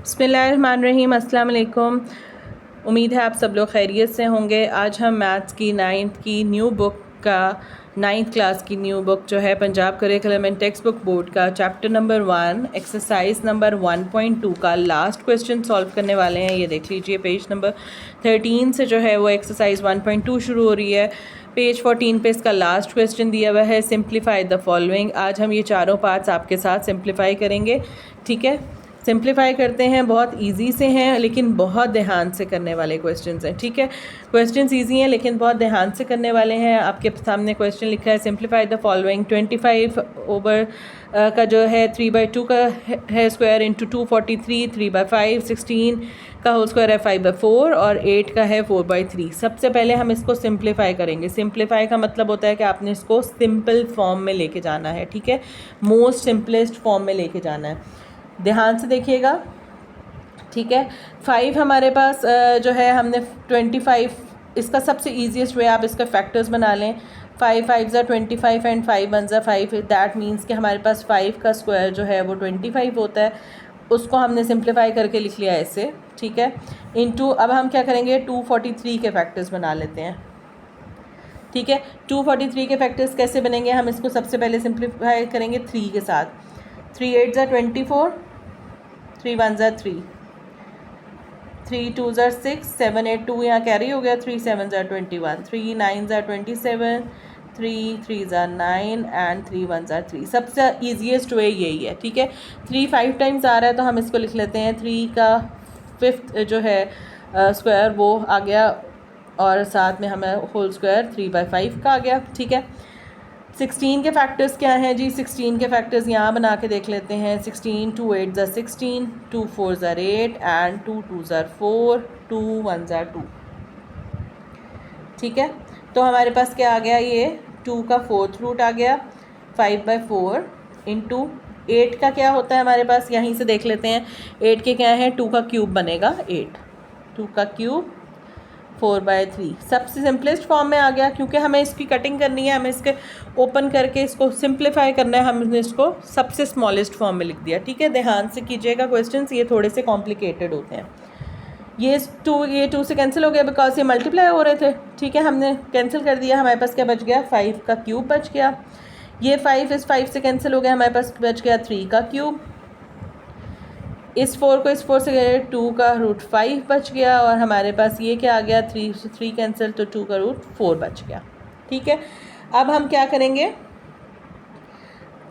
बिस्मिल्लाहिर्रहमानिर्रहीम, अस्सलाम वालेकुम। उम्मीद है आप सब लोग खैरियत से होंगे। आज हम मैथ्स की 9th की न्यू बुक का 9th क्लास की न्यू बुक जो है Punjab curriculum and text book board का चैप्टर नंबर 1 एक्सरसाइज नंबर 1.2 का लास्ट क्वेश्चन सॉल्व करने वाले हैं। ये देख लीजिए, पेज नंबर 13 से जो है वो एक्सरसाइज 1.2 शुरू हो रही है। पेज 14 पे इसका लास्ट क्वेश्चन दिया हुआ है, सिंप्लीफाई द फॉलोइंग। आज हम ये चारों पार्ट्स आपके साथ सिंप्लीफाई करेंगे, ठीक है। सिंप्लीफाई करते हैं, बहुत इजी से हैं लेकिन बहुत ध्यान से करने वाले क्वेश्चंस हैं, ठीक है। क्वेश्चंस इजी हैं लेकिन बहुत ध्यान से करने वाले हैं। आपके सामने क्वेश्चन लिखा है, सिंप्लीफाई द फॉलोइंग। 25 ओवर का जो है 3/2 का है स्क्वायर इंटू 243, 3/5, 16 का होल स्क्वायर है 5/4 और 8 का है 4/3। सबसे पहले हम इसको सिंप्लीफाई करेंगे। सिंप्लीफाई का मतलब होता है कि आपने इसको सिंपल फॉर्म में लेके जाना है, ठीक है, मोस्ट सिंपलेस्ट फॉर्म में लेके जाना है। ध्यान से देखिएगा, ठीक है। 5 हमारे पास जो है हमने 25, इसका सबसे ईजीएस्ट वे आप इसका फैक्टर्स बना लें। 5 5 ज़ा 25 एंड 5 1 ज़ा 5। दैट मीन्स कि हमारे पास 5 का स्क्वायर जो है वो 25 होता है। उसको हमने सिंप्लीफाई करके लिख लिया ऐसे, ठीक है। इनटू अब हम क्या करेंगे, 243 के फैक्टर्स बना लेते हैं, ठीक है। 243 के फैक्टर्स कैसे बनेंगे, हम इसको सबसे पहले सिंप्लीफाई करेंगे 3 के साथ। 3 8 ज़ा 24, 3 1 ज़ा 3, 3 2 ज़ा 6, 7 8 2 यहाँ कैरी हो गया, 3 7 ज़ा 21, 3 9 ज़ा 27, 3 3 ज़ा 9 एंड 3 1 ज़ा 3। सबसे ईजीएस्ट वे यही है, ठीक है। 3 5 टाइम्स आ रहा है तो हम इसको लिख लेते हैं 3 का 5th जो है स्क्वायर वो आ गया और साथ में हमें होल स्क्वायर 3/5 का आ गया, ठीक है। 16 के फैक्टर्स क्या हैं जी, 16 के फैक्टर्स यहाँ बना के देख लेते हैं। 16 2 8 ज़ा 16, 2 4 ज़ा 8 एंड 2 2 ज़ा 4, 2 1 ज़ा 2, ठीक है। तो हमारे पास क्या आ गया, ये 2 का 4th रूट आ गया 5/4 इंटू 8 का क्या होता है हमारे पास, यहीं से देख लेते हैं। 8 के क्या है, 2 का क्यूब बनेगा 8, 2 का क्यूब 4/3। सबसे सिंपलेस्ट फॉर्म में आ गया क्योंकि हमें इसकी कटिंग करनी है, हमें इसके ओपन करके इसको सिंप्लीफाई करना है। हमने इसको सबसे स्मॉलेस्ट फॉर्म में लिख दिया, ठीक है। ध्यान से कीजिएगा क्वेश्चंस, ये थोड़े से कॉम्प्लिकेटेड होते हैं। ये 2 से कैंसिल हो गया बिकॉज ये मल्टीप्लाई हो रहे थे, ठीक है। हमने कैंसिल कर दिया, हमारे पास क्या बच गया, 5 का क्यूब बच गया। ये 5 इस 5 से कैंसिल हो गया, हमारे पास बच गया 3 का क्यूब। इस 4 को इस 4 से 2 का रूट 5 बच गया और हमारे पास ये क्या आ गया, 3 से 3 कैंसिल तो 2 का रूट 4 बच गया, ठीक है। अब हम क्या करेंगे,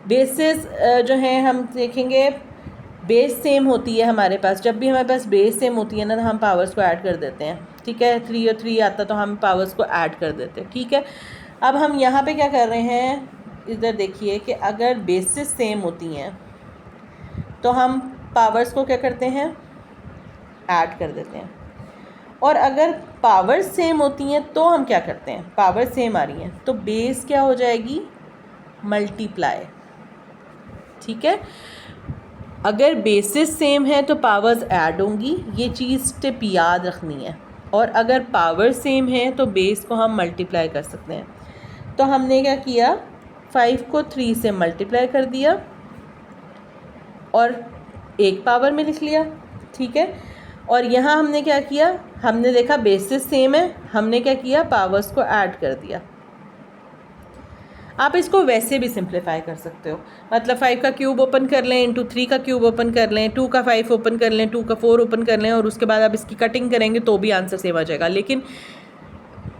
बेसिस जो है हम देखेंगे, बेस सेम होती है हमारे पास। जब भी हमारे पास बेस सेम होती है ना तो हम पावर्स को ऐड कर देते हैं, ठीक है। 3 और 3 आता तो हम पावर्स को ऐड कर देते हैं, ठीक है। अब हम यहाँ पे क्या कर रहे हैं, इधर देखिए कि अगर बेसिस सेम होती हैं तो हम पावर्स को क्या करते हैं, ऐड कर देते हैं। और अगर पावर्स सेम होती हैं तो हम क्या करते हैं, पावर सेम आ रही हैं तो बेस क्या हो जाएगी, मल्टीप्लाई, ठीक है। अगर बेसिस सेम है तो पावर्स ऐड होंगी, ये चीज़ टिप याद रखनी है। और अगर पावर सेम है तो बेस को हम मल्टीप्लाई कर सकते हैं। तो हमने क्या किया, 5 को 3 से मल्टीप्लाई कर दिया और एक पावर में लिख लिया, ठीक है। और यहाँ हमने क्या किया, हमने देखा बेसिस सेम है, हमने क्या किया, पावर्स को ऐड कर दिया। आप इसको वैसे भी सिंप्लीफाई कर सकते हो, मतलब 5 का क्यूब ओपन कर लें इंटू 3 का क्यूब ओपन कर लें, 2 का 5 ओपन कर लें, 2 का 4 ओपन कर लें और उसके बाद आप इसकी कटिंग करेंगे तो भी आंसर सेम आ जाएगा। लेकिन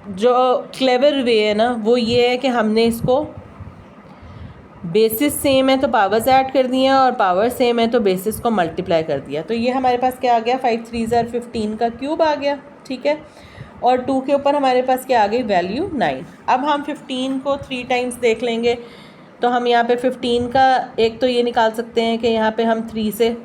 जो क्लेवर वे है ना वो ये है कि हमने इसको बेसिस सेम है तो पावर्स ऐड कर दिए और पावर सेम है तो बेसिस को मल्टीप्लाई कर दिया। तो ये हमारे पास क्या आ गया, 5 3 ज़ा 15 का क्यूब आ गया, ठीक है। और 2 के ऊपर हमारे पास क्या आ गई, वैल्यू 9। अब हम 15 को 3 टाइम्स देख लेंगे तो हम यहाँ पे 15 का एक तो ये निकाल सकते हैं कि यहाँ पे हम 3 से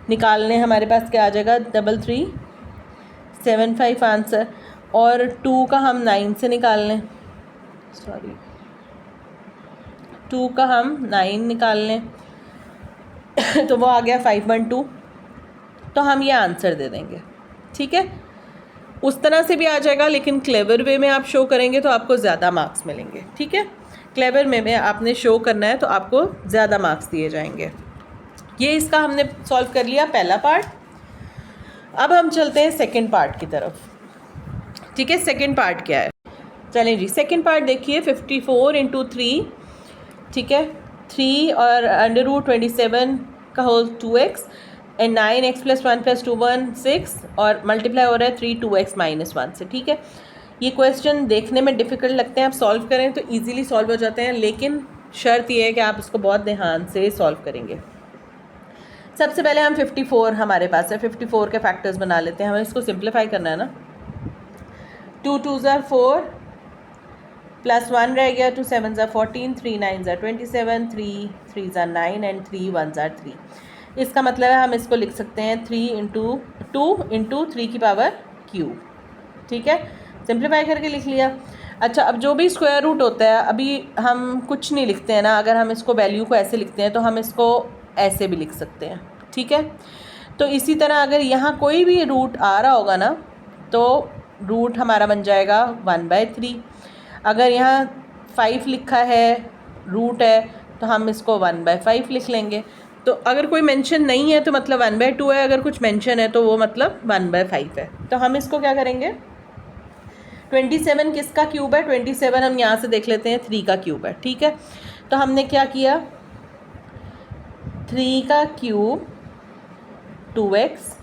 निकाल लें, हमारे पास क्या आ जाएगा, 3375 आंसर। और 2 का हम 9 से निकाल लें, 2 का हम 9 निकाल लें तो वो आ गया 512। तो हम ये आंसर दे देंगे, ठीक है। उस तरह से भी आ जाएगा लेकिन क्लेवर वे में आप शो करेंगे तो आपको ज़्यादा मार्क्स मिलेंगे, ठीक है। क्लेवर वे में आपने शो करना है तो आपको ज़्यादा मार्क्स दिए जाएंगे। ये इसका हमने सॉल्व कर लिया पहला पार्ट। अब हम चलते हैं सेकंड पार्ट की तरफ। ठीक है, सेकंड पार्ट क्या है, चलें जी। सेकंड पार्ट देखिए, 54 इंटू 3, ठीक है, 3 और अंडर रूट 27 का whole 2x and 9x plus 1 plus 2 1 6 और मल्टीप्लाई हो रहा है 3 2x माइनस 1 से। ठीक है, ये क्वेश्चन देखने में डिफ़िकल्ट लगते हैं, आप सॉल्व करें तो इजीली सॉल्व हो जाते हैं, लेकिन शर्त ये है कि आप इसको बहुत ध्यान से सॉल्व करेंगे। सबसे पहले हम 54 हमारे पास है, 54 के फैक्टर्स बना लेते हैं। हमें इसको सिंप्लीफाई करना है ना। 2 2 ज़ा 4 प्लस 1 रह गया, 2 7 ज़ा 14, 3 9 ज़ा 27, 3 3 ज़ा 9 एंड 3 1 ज़ा 3। इसका मतलब है हम इसको लिख सकते हैं 3 इंटू 2 इंटू 3 की पावर क्यूब। ठीक है, सिंप्लीफाई करके लिख लिया। अच्छा, अब जो भी स्क्वायर रूट होता है, अभी हम कुछ नहीं लिखते हैं ना, अगर हम इसको वैल्यू को ऐसे लिखते हैं तो हम इसको ऐसे भी लिख सकते हैं। ठीक है, तो इसी तरह अगर यहाँ कोई भी रूट आ रहा होगा ना, तो रूट हमारा बन जाएगा 1/3। अगर यहाँ 5 लिखा है, रूट है, तो हम इसको 1/5 लिख लेंगे। तो अगर कोई मेंशन नहीं है तो मतलब 1/2 है, अगर कुछ मेंशन है तो वो मतलब 1/5 है। तो हम इसको क्या करेंगे, 27 किसका क्यूब है, 27 हम यहाँ से देख लेते हैं 3 का क्यूब है। ठीक है, तो हमने क्या किया, 3 का क्यूब 2x,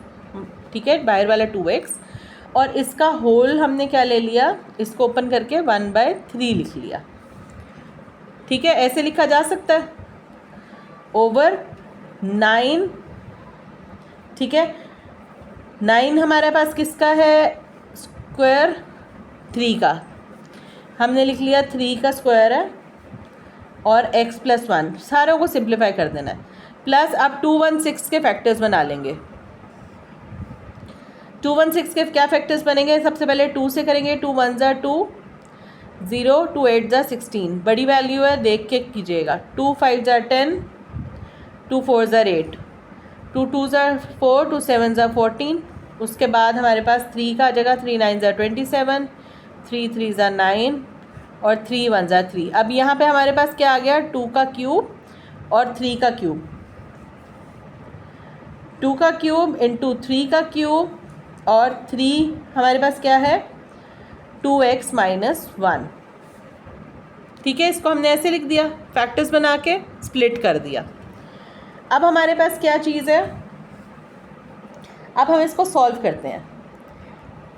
ठीक है, बाहर वाला 2x, और इसका होल हमने क्या ले लिया, इसको ओपन करके 1/3 लिख लिया। ठीक है, ऐसे लिखा जा सकता है, ओवर 9। ठीक है, 9 हमारे पास किसका है, स्क्वायर 3 का, हमने लिख लिया 3 का स्क्वायर है, और x प्लस 1, सारों को सिंप्लीफाई कर देना है। प्लस अब 216 के फैक्टर्स बना लेंगे। 216 के क्या फैक्टर्स बनेंगे, सबसे पहले 2 से करेंगे, 2 1 ज़ा 2 0, 2 8 ज़ा 16, बड़ी वैल्यू है देख के कीजिएगा। 2 5 ज़ा 10, 2 4 ज़ा 8, 2 2 ज़ा 4, 2 7 ज़ा 14। उसके बाद हमारे पास 3 का आ जाएगा, 3 9 ज़ा 27, 3 3 ज़ा 9 और 3 1 ज़ा 3। अब यहाँ पे हमारे पास क्या आ गया, 2 का क्यूब और 3 का क्यूब, 2 का क्यूब इंटू 3 का क्यूब, और 3 हमारे पास क्या है, 2x माइनस 1। ठीक है, इसको हमने ऐसे लिख दिया, फैक्टर्स बना के स्प्लिट कर दिया। अब हमारे पास क्या चीज़ है, अब हम इसको सॉल्व करते हैं।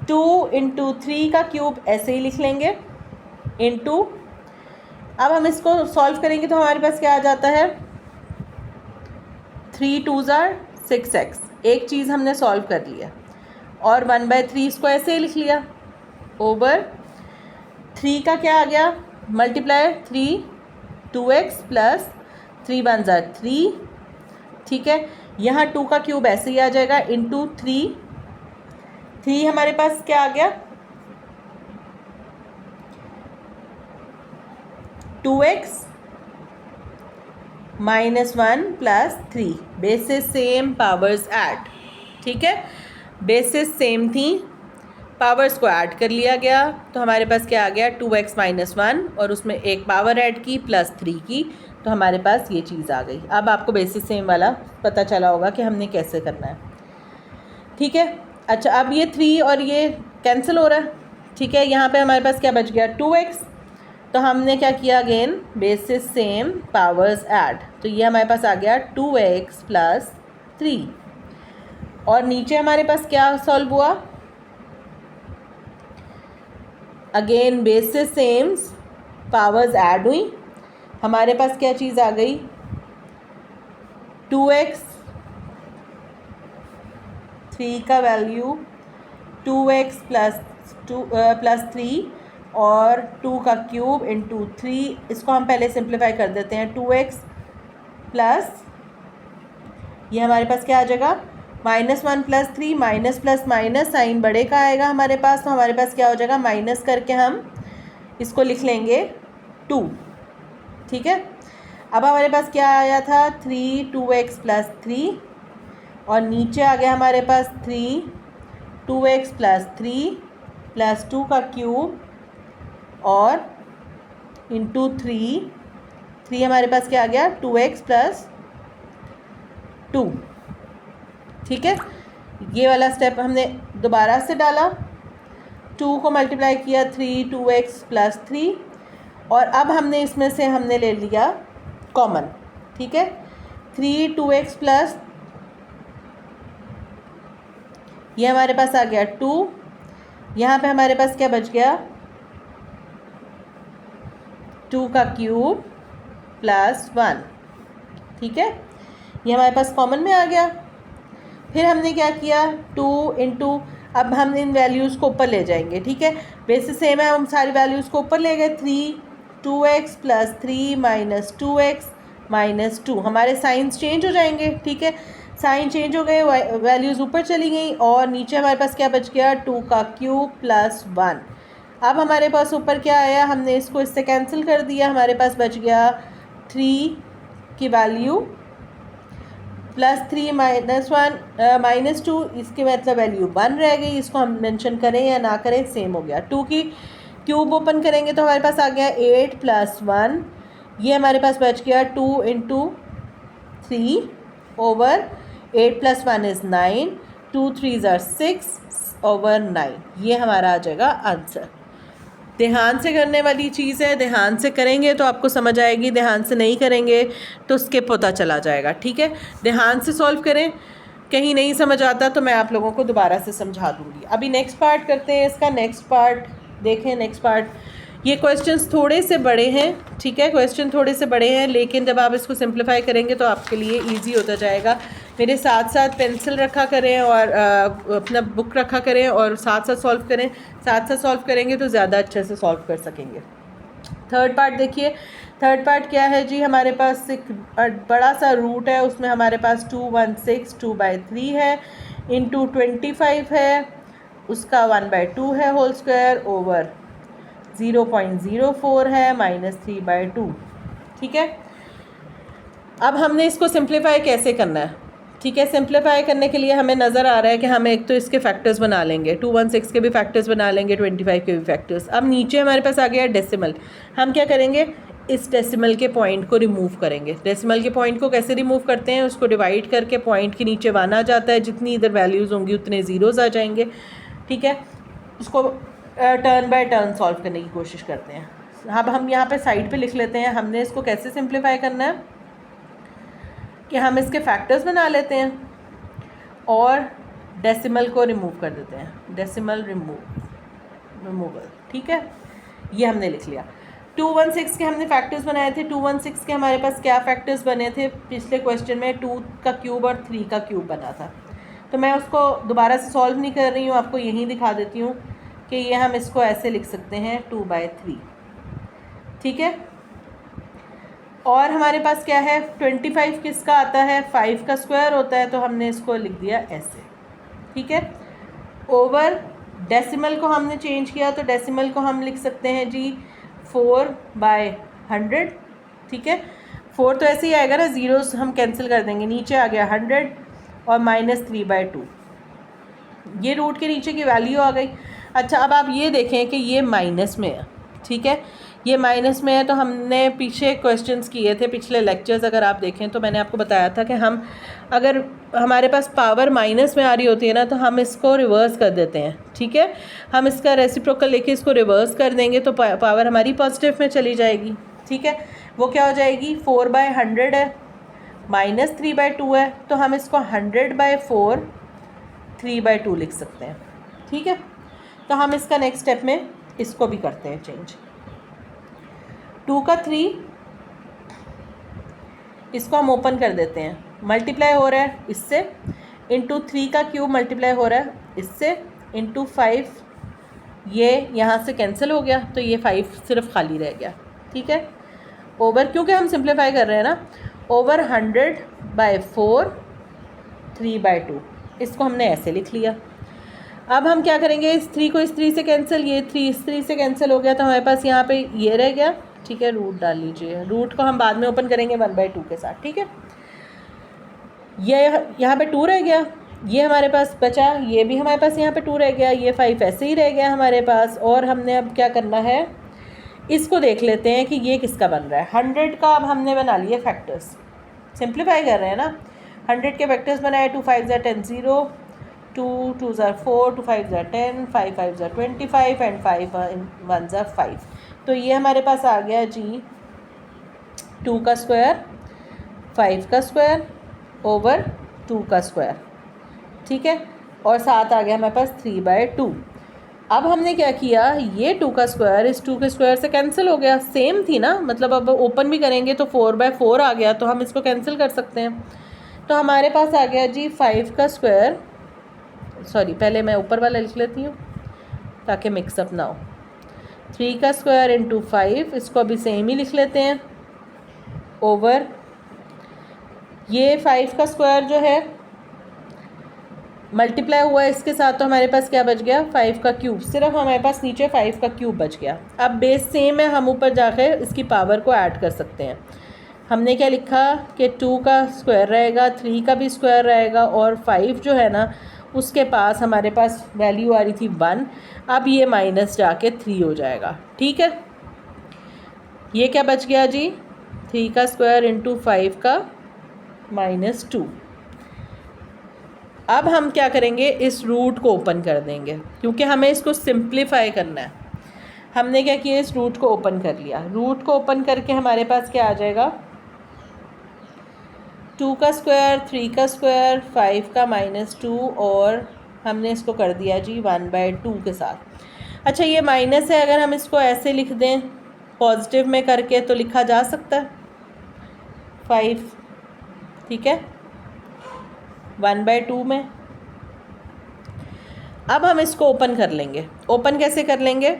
2 इंटू 3 का क्यूब ऐसे ही लिख लेंगे, इंटू, अब हम इसको सॉल्व करेंगे तो हमारे पास क्या आ जाता है, 3 2 ज़ा 6x, एक चीज़ हमने सॉल्व कर लिया, और 1/3 इसको ऐसे ही लिख लिया, ओवर 3 का क्या आ गया, मल्टीप्लाई 3 2x प्लस 3 1 ज़ा 3। ठीक है, यहाँ 2 का क्यूब ऐसे ही आ जाएगा, इंटू 3 हमारे पास क्या आ गया, 2x minus 1 plus 3, basis same powers add. ठीक है, बेसिस सेम थी, पावर्स को ऐड कर लिया गया, तो हमारे पास क्या आ गया, 2x माइनस 1, और उसमें एक पावर ऐड की प्लस 3 की, तो हमारे पास ये चीज़ आ गई। अब आपको बेसिस सेम वाला पता चला होगा कि हमने कैसे करना है। ठीक है, अच्छा, अब ये 3 और ये कैंसिल हो रहा है। ठीक है, यहाँ पे हमारे पास क्या बच गया, 2x, तो हमने क्या किया, again basis same powers add, तो ये हमारे पास आ गया 2x प्लस 3, और नीचे हमारे पास क्या सॉल्व हुआ, again basis same powers add हुई, हमारे पास क्या चीज़ आ गई, 2x, 3 का वैल्यू 2x प्लस 3 और 2 का क्यूब इंटू 3, इसको हम पहले सिंप्लीफाई कर देते हैं, 2x प्लस, ये हमारे पास क्या आ जाएगा, -1 plus 3, minus plus minus sign बड़े का आएगा हमारे पास, तो हमारे पास क्या हो जाएगा, माइनस करके हम इसको लिख लेंगे 2। ठीक है, अब हमारे पास क्या आया था, 3 2x प्लस 3, और नीचे आ गया हमारे पास 3 2x प्लस 3 प्लस 2 का क्यूब और इंटू 3 हमारे पास क्या आ गया, 2x प्लस 2। ठीक है, ये वाला स्टेप हमने दोबारा से डाला, 2 को मल्टीप्लाई किया 3, 2x प्लस 3, और अब हमने इसमें से हमने ले लिया कॉमन। ठीक है, 3 2x प्लस, ये हमारे पास आ गया 2, यहाँ पे हमारे पास क्या बच गया 2 का क्यूब प्लस 1। ठीक है, ये हमारे पास कॉमन में आ गया। फिर हमने क्या किया 2 इंटू, अब हम इन वैल्यूज़ को ऊपर ले जाएंगे। ठीक है, बेसिस सेम है, हम सारी वैल्यूज़ को ऊपर ले गए, 3 2x plus 3 minus 2x minus 2, हमारे साइंस चेंज हो जाएंगे। ठीक है, साइन चेंज हो गए, वैल्यूज़ ऊपर चली गई, और नीचे हमारे पास क्या बच गया 2 का क्यूब प्लस 1। अब हमारे पास ऊपर क्या आया, हमने इसको इससे कैंसिल कर दिया, हमारे पास बच गया 3 की वैल्यू प्लस 3 माइनस 1 माइनस 2, इसके मतलब वैल्यू 1 रह गई। इसको हम मेंशन करें या ना करें सेम हो गया। 2 की क्यूब ओपन करेंगे तो हमारे पास आ गया 8 प्लस 1, ये हमारे पास बच गया 2 into 3 over 8 plus 1 is 9, 2 3 are 6 over 9, ये हमारा आ जाएगा आंसर। ध्यान से करने वाली चीज़ है, ध्यान से करेंगे तो आपको समझ आएगी, ध्यान से नहीं करेंगे तो स्किप होता चला जाएगा। ठीक है, ध्यान से सॉल्व करें, कहीं नहीं समझ आता तो मैं आप लोगों को दोबारा से समझा दूँगी। अभी नेक्स्ट पार्ट करते हैं, इसका नेक्स्ट पार्ट देखें। नेक्स्ट पार्ट, ये क्वेश्चंस थोड़े से बड़े हैं। ठीक है, क्वेश्चन थोड़े से बड़े हैं, लेकिन जब आप इसको सिंप्लीफाई करेंगे तो आपके लिए ईजी होता जाएगा। मेरे साथ साथ पेंसिल रखा करें और अपना बुक रखा करें और साथ साथ सॉल्व करें। साथ साथ सॉल्व करेंगे तो ज़्यादा अच्छे से सॉल्व कर सकेंगे। थर्ड पार्ट देखिए, थर्ड पार्ट क्या है जी, हमारे पास एक बड़ा सा रूट है, उसमें हमारे पास 216 2/3 है, इंटू 25 है, उसका 1/2 है होल स्क्वायर, ओवर 0.04 है, माइनस 3/2। ठीक है, अब हमने इसको सिंप्लीफाई कैसे करना है। ठीक है, सिंप्लीफाई करने के लिए हमें नज़र आ रहा है कि हम एक तो इसके फैक्टर्स बना लेंगे, 216 के भी फैक्टर्स बना लेंगे, 25 के भी फैक्टर्स। अब नीचे हमारे पास आ गया डेसिमल, हम क्या करेंगे, इस डेसिमल के पॉइंट को रिमूव करेंगे। डेसिमल के पॉइंट को कैसे रिमूव करते हैं, उसको डिवाइड करके पॉइंट के नीचे 1 आ जाता है, जितनी इधर वैल्यूज़ होंगी उतने ज़ीरोज़ आ जाएंगे। ठीक है, उसको टर्न बाय टर्न सॉल्व करने की कोशिश करते हैं। अब हम यहाँ पे साइड पे लिख लेते हैं, हमने इसको कैसे सिंप्लीफाई करना है कि हम इसके फैक्टर्स बना लेते हैं और डेसिमल को रिमूव कर देते हैं, डेसिमल रिमूवल। ठीक है, ये हमने लिख लिया। 216 के हमने फैक्टर्स बनाए थे, 216 के हमारे पास क्या फैक्टर्स बने थे पिछले क्वेश्चन में, 2 का क्यूब और 3 का क्यूब बना था। तो मैं उसको दोबारा से सॉल्व नहीं कर रही हूँ, आपको यहीं दिखा देती हूँ कि ये हम इसको ऐसे लिख सकते हैं 2/3। ठीक है, और हमारे पास क्या है, 25 किसका आता है, 5 का स्क्वायर होता है, तो हमने इसको लिख दिया ऐसे। ठीक है, ओवर डेसिमल को हमने चेंज किया, तो डेसिमल को हम लिख सकते हैं जी 4/100। ठीक है, 4 तो ऐसे ही आएगा ना, ज़ीरोस हम कैंसिल कर देंगे, नीचे आ गया 100 और माइनस 3/2, ये रूट के नीचे की वैल्यू आ गई। अच्छा, अब आप ये देखें कि ये माइनस में है। ठीक है, ये माइनस में है, तो हमने पीछे क्वेश्चंस किए थे, पिछले लेक्चर्स अगर आप देखें तो मैंने आपको बताया था कि हम अगर हमारे पास पावर माइनस में आ रही होती है ना, तो हम इसको रिवर्स कर देते हैं। ठीक है, हम इसका रेसिप्रोकल लेके इसको रिवर्स कर देंगे तो पावर हमारी पॉजिटिव में चली जाएगी। ठीक है, वो क्या हो जाएगी, 4/100 है, माइनस 3/2 है, तो हम इसको 100/4 3/2 लिख सकते हैं। ठीक है, तो हम इसका नेक्स्ट स्टेप में इसको भी करते हैं चेंज। 2 का 3, इसको हम ओपन कर देते हैं, मल्टीप्लाई हो रहा है इससे, इंटू 3 का क्यूब मल्टीप्लाई हो रहा है इससे, इंटू 5, ये यहाँ से कैंसिल हो गया, तो ये 5 सिर्फ खाली रह गया। ठीक है, ओवर, क्योंकि हम सिंप्लीफाई कर रहे हैं ना, ओवर 100/4 3/2, इसको हमने ऐसे लिख लिया। अब हम क्या करेंगे, इस 3 को इस 3 से कैंसिल, ये 3 इस 3 से कैंसिल हो गया, तो हमारे पास यहाँ पे ये रह गया। ठीक है, रूट डाल लीजिए, रूट को हम बाद में ओपन करेंगे 1/2 के साथ। ठीक है, ये यहाँ पे 2 रह गया, ये हमारे पास बचा, ये भी हमारे पास यहाँ पे 2 रह गया, ये 5 ऐसे ही रह गया हमारे पास। और हमने अब क्या करना है, इसको देख लेते हैं कि ये किसका बन रहा है। 100 का अब हमने बना लिया फैक्टर्स, सिंप्लीफाई कर रहे हैं ना, 100 के वेक्टर्स बनाए, 2 5 ज़ा 10 0, 2 2 ज़ा 4, 2 5 ज़ा 10, 5 5 ज़ा 25 एंड 5 1 ज़ा 5। तो ये हमारे पास आ गया जी 2 का स्क्वायर 5 का स्क्वायर ओवर 2 का स्क्वायर, ठीक है, और साथ आ गया हमारे पास 3/2। अब हमने क्या किया, ये 2 का स्क्वायर इस 2 के स्क्वायर से कैंसिल हो गया, सेम थी ना, मतलब अब ओपन भी करेंगे तो 4/4 आ गया, तो हम इसको कैंसिल कर सकते हैं। तो हमारे पास आ गया जी 5 का स्क्वायर, सॉरी पहले मैं ऊपर वाला लिख लेती हूँ ताकि मिक्सअप ना हो, 3 का स्क्वायर इंटू 5, इसको अभी सेम ही लिख लेते हैं, ओवर ये 5 का स्क्वायर जो है मल्टीप्लाई हुआ है इसके साथ, तो हमारे पास क्या बच गया 5 का क्यूब, सिर्फ हमारे पास नीचे 5 का क्यूब बच गया। अब बेस सेम है, हम ऊपर जाकर इसकी पावर को ऐड कर सकते हैं। हमने क्या लिखा कि 2 का स्क्वायर रहेगा, 3 का भी स्क्वायर रहेगा, और 5 जो है ना उसके पास हमारे पास वैल्यू आ रही थी 1, अब ये माइनस जाके 3 हो जाएगा, ठीक है। ये क्या बच गया जी 3 का स्क्वायर इंटू 5 का -2। अब हम क्या करेंगे, इस रूट को ओपन कर देंगे क्योंकि हमें इसको सिंप्लीफाई करना है। हमने क्या किया, इस रूट को ओपन कर लिया, रूट को ओपन करके हमारे पास क्या आ जाएगा 2 का स्क्वायर 3 का स्क्वायर 5 का -2, और हमने इसको कर दिया जी 1/2 के साथ। अच्छा ये माइनस है, अगर हम इसको ऐसे लिख दें पॉजिटिव में करके तो लिखा जा सकता है 5, ठीक है, 1/2 में। अब हम इसको ओपन कर लेंगे, ओपन कैसे कर लेंगे,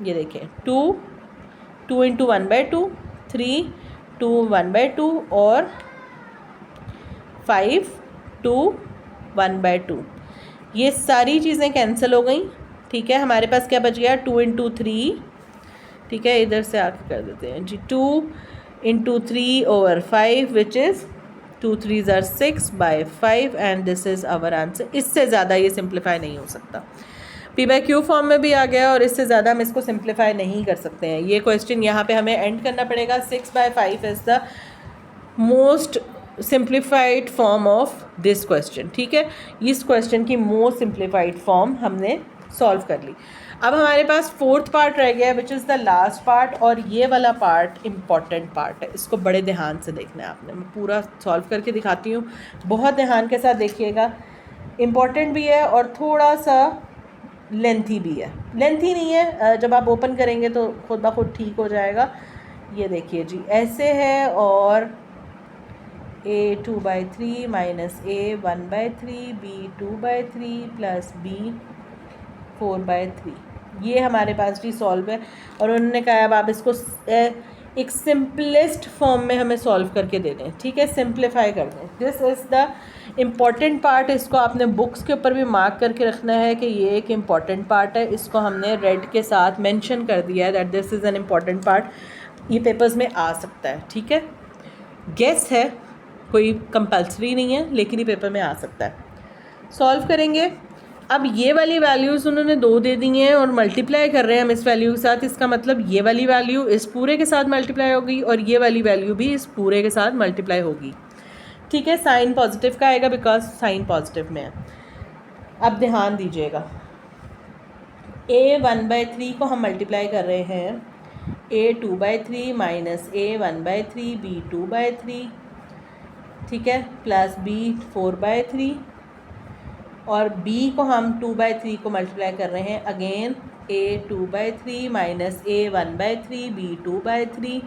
ये देखिए 2 इंटू 1/2, 3 2 1/2, और 5 2 1/2, ये सारी चीज़ें कैंसिल हो गई, ठीक है। हमारे पास क्या बच गया 2 इंटू 3, ठीक है, इधर से आके कर देते हैं जी 2 into 3 over 5 which is 2 3s are 6/5 and this is our answer. इससे ज़्यादा ये सिंप्लीफाई नहीं हो सकता, P/Q फॉर्म में भी आ गया और इससे ज़्यादा हम इसको सिंप्लीफाई नहीं कर सकते हैं। ये क्वेश्चन यहाँ पे हमें एंड करना पड़ेगा। 6/5 is the most simplified form of this question, ठीक है। इस क्वेश्चन की मोस्ट सिंप्लीफाइड फॉर्म हमने सॉल्व कर ली। अब हमारे पास 4th पार्ट रह गया which is the last part, और ये वाला पार्ट इम्पॉर्टेंट पार्ट है, इसको बड़े ध्यान से देखना है आपने। मैं पूरा सॉल्व करके दिखाती हूँ, बहुत ध्यान के साथ देखिएगा, इम्पॉर्टेंट भी है और थोड़ा सा लेंथी भी है। लेंथी नहीं है, जब आप ओपन करेंगे तो खुद ब खुद ठीक हो जाएगा। ये देखिए जी ऐसे है, और a 2/3 minus a 1/3, b 2/3 plus b 4/3, ये हमारे पास जी सॉल्व है। और उन्होंने कहा अब आप इसको एक सिंपलेस्ट फॉर्म में हमें सॉल्व करके दे दें, ठीक है, सिंप्लीफाई कर दें। This is the important part, इसको आपने बुक्स के ऊपर भी मार्क करके रखना है कि ये एक इम्पॉर्टेंट पार्ट है। इसको हमने रेड के साथ मेंशन कर दिया है that this is an important part, ये पेपर्स में आ सकता है, ठीक है। गेस है, कोई कंपल्सरी नहीं है, लेकिन ये पेपर में आ सकता है। सॉल्व करेंगे। अब ये वाली वैल्यूज़ उन्होंने 2 दे दी हैं और मल्टीप्लाई कर रहे हैं हम इस वैल्यू के साथ, इसका मतलब ये वाली वैल्यू इस पूरे के साथ मल्टीप्लाई होगी और ये वाली वैल्यू भी इस पूरे के साथ मल्टीप्लाई होगी, ठीक है। साइन पॉजिटिव का आएगा बिकॉज साइन पॉजिटिव में है। अब ध्यान दीजिएगा, a 1/3 को हम मल्टीप्लाई कर रहे हैं a 2/3 माइनस a 1/3 b 2/3, ठीक है, प्लस b 4/3, और b को हम 2/3 को मल्टीप्लाई कर रहे हैं again a 2/3 minus a 1/3 b 2/3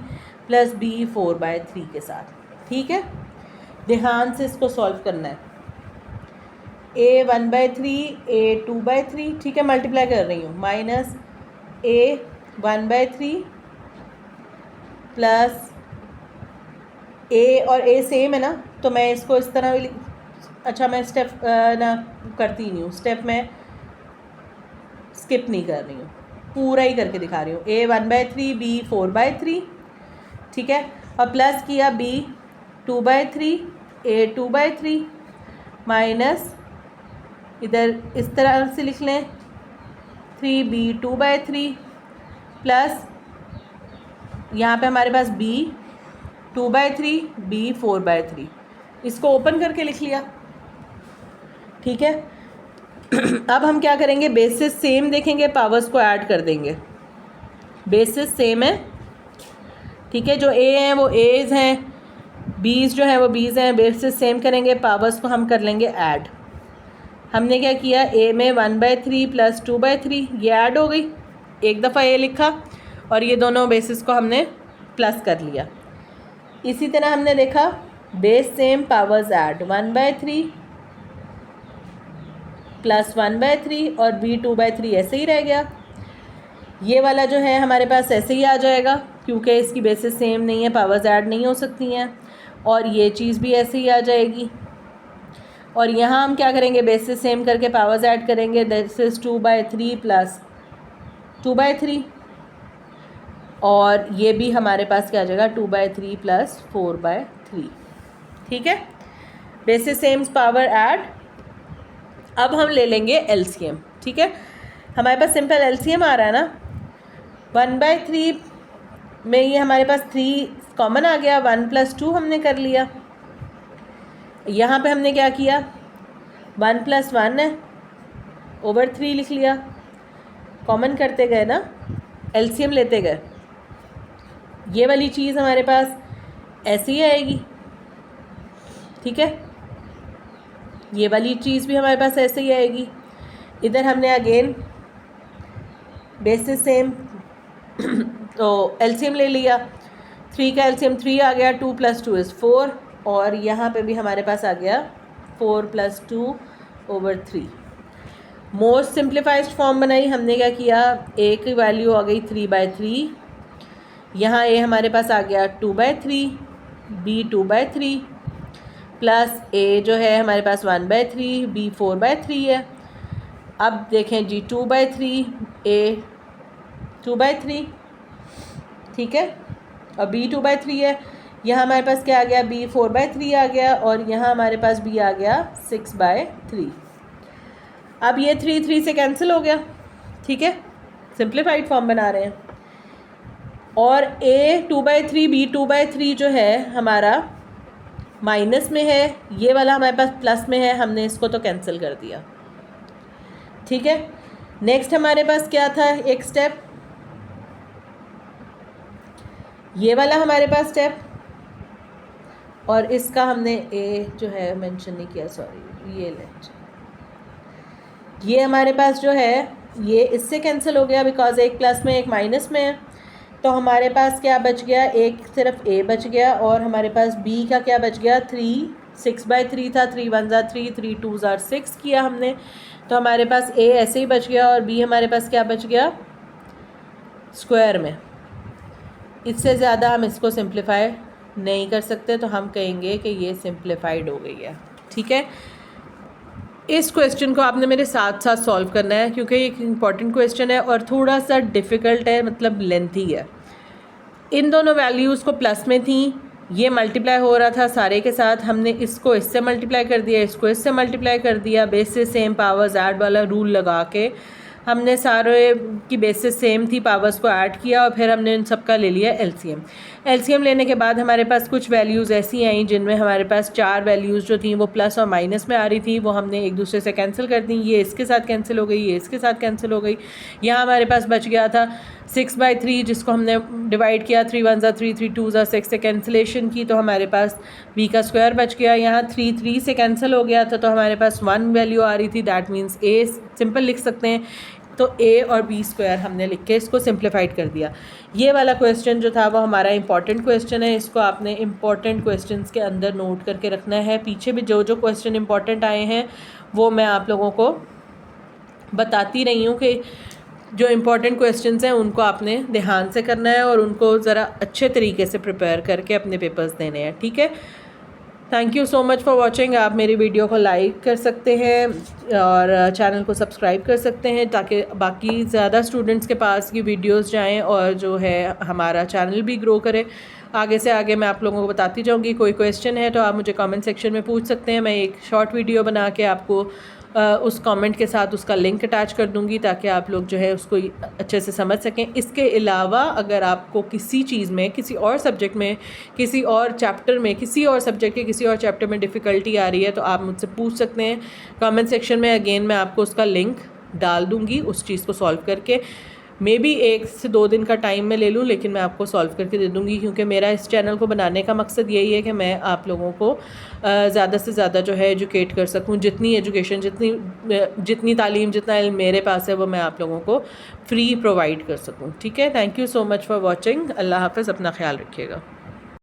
plus b 4/3 के साथ, ठीक है। ध्यान से इसको सॉल्व करना है। a 1/3 a 2/3, ठीक है, मल्टीप्लाई कर रही हूँ, माइनस a 1/3 प्लस a और a सेम है ना, तो मैं इसको इस तरह भी अच्छा मैं स्टेप ना करती नहीं हूँ, स्टेप में स्किप नहीं कर रही हूँ, पूरा ही करके दिखा रही हूँ। a 1/3 b 4/3, ठीक है, और प्लस किया b 2/3 a 2/3 माइनस इधर इस तरह से लिख लें 3b 2/3 प्लस यहाँ पे हमारे पास b 2/3 b 4/3, इसको ओपन करके लिख लिया, ठीक है। अब हम क्या करेंगे, बेसिस सेम देखेंगे, पावर्स को ऐड कर देंगे। बेसिस सेम है, ठीक है, जो ए हैं वो एज हैं, बीज जो है वो बीज हैं, बेसिस सेम करेंगे, पावर्स को हम कर लेंगे ऐड। हमने क्या किया, ए में 1/3 + 2/3 ये ऐड हो गई, एक दफ़ा ए लिखा और ये दोनों बेसिस को हमने प्लस कर लिया। इसी तरह हमने देखा बेस सेम पावर्स ऐड, 1/3 + 1/3 और b 2/3 ऐसे ही रह गया। ये वाला जो है हमारे पास ऐसे ही आ जाएगा क्योंकि इसकी बेसिस सेम नहीं है, पावर्स ऐड नहीं हो सकती हैं, और ये चीज़ भी ऐसे ही आ जाएगी। और यहाँ हम क्या करेंगे, बेसिस सेम करके पावर्स ऐड करेंगे, दिस इज़ 2/3 + 2/3, और ये भी हमारे पास क्या आ जाएगा, 2/3 + 4/3, ठीक है। Basis same power add. अब हम ले लेंगे एलसीएम, ठीक है। हमारे पास सिंपल एलसीएम आ रहा है ना, 1/3 में ये हमारे पास 3 कॉमन आ गया, 1 + 2 हमने कर लिया। यहाँ पे हमने क्या किया, 1 + 1 है, /3 लिख लिया, कॉमन करते गए ना, एलसीएम लेते गए। ये वाली चीज़ हमारे पास ऐसी ही आएगी, ठीक है। ये वाली चीज़ भी हमारे पास ऐसे ही आएगी। इधर हमने अगेन बेसिस सेम तो एलसीएम ले लिया, 3 का एलसीएम 3 आ गया, 2 + 2 = 4, और यहाँ पे भी हमारे पास आ गया 4 + 2/3। मोस्ट सिंप्लीफाइड फॉर्म बनाई हमने, क्या किया, ए की वैल्यू आ गई 3/3, यहाँ ए हमारे पास आ गया 2/3, b 2/3 प्लस ए जो है हमारे पास 1/3, b 4/3 है। अब देखें जी, 2/3 ए 2/3, ठीक है, और b 2/3 है। यहाँ हमारे पास क्या आ गया, b 4/3 आ गया, और यहाँ हमारे पास b आ गया 6/3। अब ये 3 से कैंसिल हो गया, ठीक है, सिंप्लीफाइड फॉर्म बना रहे हैं। और a 2/3 b 2/3 जो है हमारा माइनस में है, ये वाला हमारे पास प्लस में है, हमने इसको तो कैंसिल कर दिया, ठीक है। नेक्स्ट हमारे पास क्या था, एक स्टेप, ये वाला हमारे पास स्टेप, और इसका हमने ए जो है मेंशन नहीं किया, सॉरी, ये लेट, ये हमारे पास जो है ये इससे कैंसिल हो गया बिकॉज एक प्लस में एक माइनस में है। तो हमारे पास क्या बच गया, एक सिर्फ ए बच गया, और हमारे पास बी का क्या बच गया, 6/3 था, 3 × 1 = 3, 3 × 2 = 6 किया हमने, तो हमारे पास ए ऐसे ही बच गया, और बी हमारे पास क्या बच गया, स्क्वायर में। इससे ज़्यादा हम इसको सिंप्लीफाई नहीं कर सकते, तो हम कहेंगे कि ये सिंप्लीफाइड हो गई है, ठीक है। इस क्वेश्चन को आपने मेरे साथ साथ सॉल्व करना है क्योंकि ये एक इम्पॉर्टेंट क्वेश्चन है और थोड़ा सा डिफ़िकल्ट है, मतलब लेंथी है। इन दोनों वैल्यूज़ को प्लस में थी, ये मल्टीप्लाई हो रहा था सारे के साथ, हमने इसको इससे मल्टीप्लाई कर दिया, इसको इससे मल्टीप्लाई कर दिया, बेसिस सेम पावर्स ऐड वाला रूल लगा के हमने सारे की बेसिस सेम थी, पावर्स को ऐड किया, और फिर हमने इन सब का ले लिया एलसीएम। एलसीएम लेने के बाद हमारे पास कुछ वैल्यूज़ ऐसी आई जिनमें हमारे पास 4 वैल्यूज़ जो थी वो प्लस और माइनस में आ रही थी, वो हमने एक दूसरे से कैंसिल कर दी, ये इसके साथ कैंसिल हो गई, ये इसके साथ कैंसिल हो गई। यहाँ हमारे पास बच गया था 6/3, जिसको हमने डिवाइड किया, 3 × 1 = 3, 3 × 2 = 6 से कैंसिलेशन की, तो हमारे पास b का स्क्वायर बच गया। यहाँ 3 से कैंसिल हो गया था, तो हमारे पास 1 वैल्यू आ रही थी, दैट मीन्स a सिंपल लिख सकते हैं, तो a और b स्क्वायर हमने लिख के इसको सिंप्लीफाइड कर दिया। ये वाला क्वेश्चन जो था वो हमारा इंपॉर्टेंट क्वेश्चन है, इसको आपने इंपॉर्टेंट क्वेश्चंस के अंदर नोट करके रखना है। पीछे भी जो जो क्वेश्चन इंपॉर्टेंट आए हैं वो मैं आप लोगों को बताती रही हूँ कि जो इम्पॉर्टेंट क्वेश्चंस हैं उनको आपने ध्यान से करना है और उनको ज़रा अच्छे तरीके से प्रिपेयर करके अपने पेपर्स देने हैं, ठीक है। Thank you so much for watching. आप मेरी वीडियो को लाइक कर सकते हैं और चैनल को सब्सक्राइब कर सकते हैं ताकि बाकी ज़्यादा स्टूडेंट्स के पास ये वीडियोस जाएं और जो है हमारा चैनल भी ग्रो करे। आगे से आगे मैं आप लोगों को बताती जाऊंगी। कोई क्वेश्चन है तो आप मुझे कमेंट सेक्शन में पूछ सकते हैं, मैं एक शॉर्ट वीडियो बना के आपको उस कमेंट के साथ उसका लिंक अटैच कर दूंगी ताकि आप लोग जो है उसको अच्छे से समझ सकें। इसके अलावा अगर आपको किसी चीज़ में, किसी और सब्जेक्ट में, किसी और चैप्टर में, किसी और सब्जेक्ट के किसी और चैप्टर में डिफ़िकल्टी आ रही है तो आप मुझसे पूछ सकते हैं कमेंट सेक्शन में। अगेन मैं आपको उसका लिंक डाल दूँगी उस चीज़ को सॉल्व करके। मे बी 1 से 2 दिन का टाइम मैं ले लूँ, लेकिन मैं आपको सॉल्व करके दे दूँगी, क्योंकि मेरा इस चैनल को बनाने का मकसद यही है कि मैं आप लोगों को ज़्यादा से ज़्यादा जो है एजुकेट कर सकूँ। जितनी एजुकेशन, जितनी तालीम, जितना इल्म मेरे पास है वो मैं आप लोगों को फ्री प्रोवाइड कर सकूँ। ठीक है, thank you so much for watching. अल्लाह हाफ़िज़, अपना ख्याल रखिएगा।